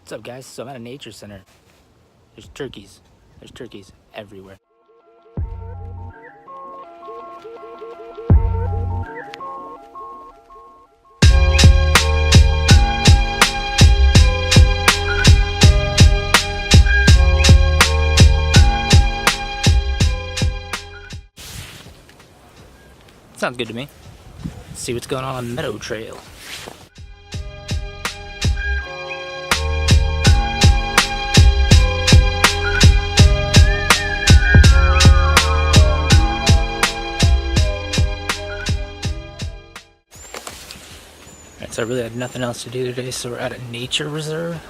What's up, guys? So I'm at a nature center. There's turkeys. There's turkeys everywhere. Sounds good to me. Let's see what's going on Meadow Trail. Alright, so I really had nothing else to do today, so we're at a nature reserve.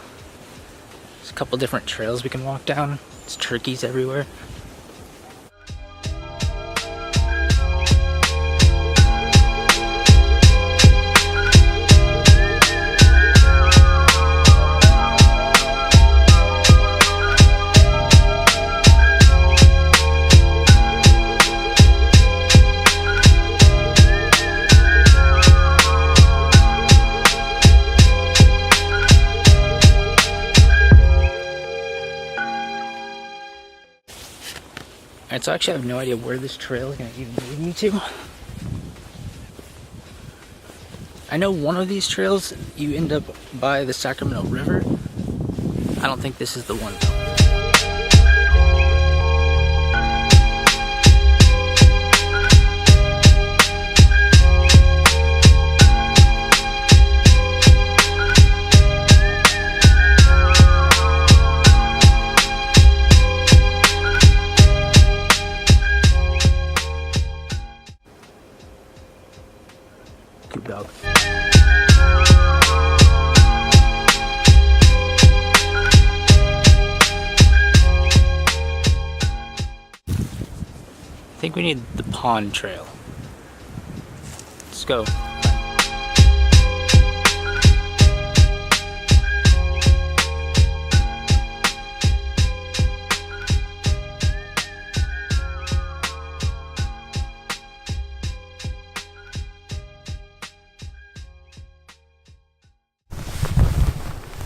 There's a couple different trails we can walk down. There's turkeys everywhere. Alright, so I actually have no idea where this trail is going to even lead me to. I know one of these trails, you end up by the Sacramento River. I don't think this is the one though. Cute dog. I think we need the pond trail. Let's go.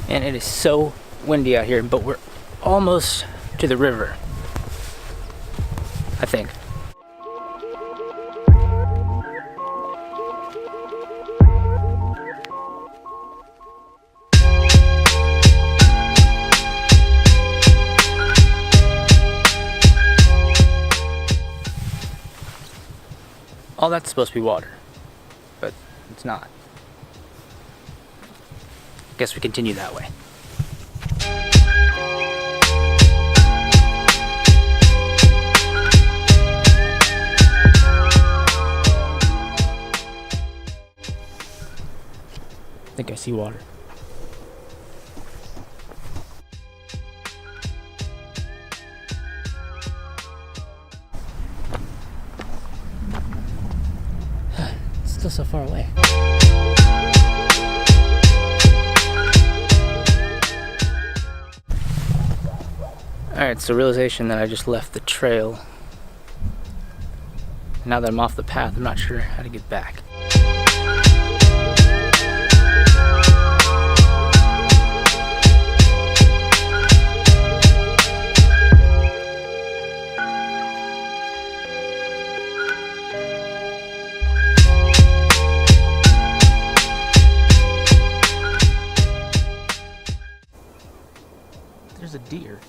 And it is so windy out here, but we're almost to the river, I think. All that's supposed to be water, but it's not. Guess we continue that way. I think I see water. It's still so far away. Alright, so realization that I just left the trail. Now that I'm off the path, I'm not sure how to get back. There's a deer.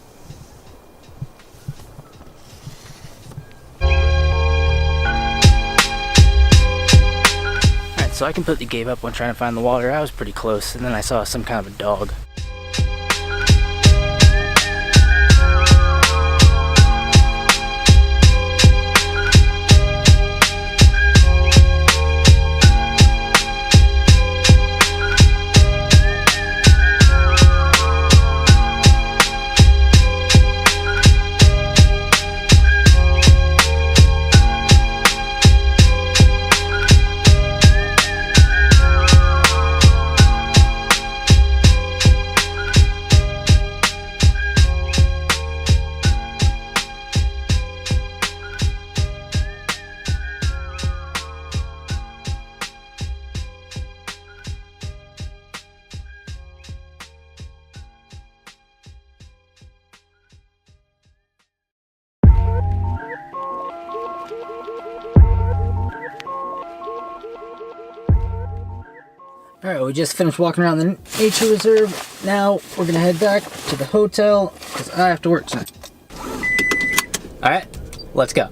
So I completely gave up when trying to find the water. I was pretty close, and then I saw some kind of a dog. Alright, we just finished walking around the nature reserve. Now we're gonna head back to the hotel because I have to work tonight. Alright, let's go.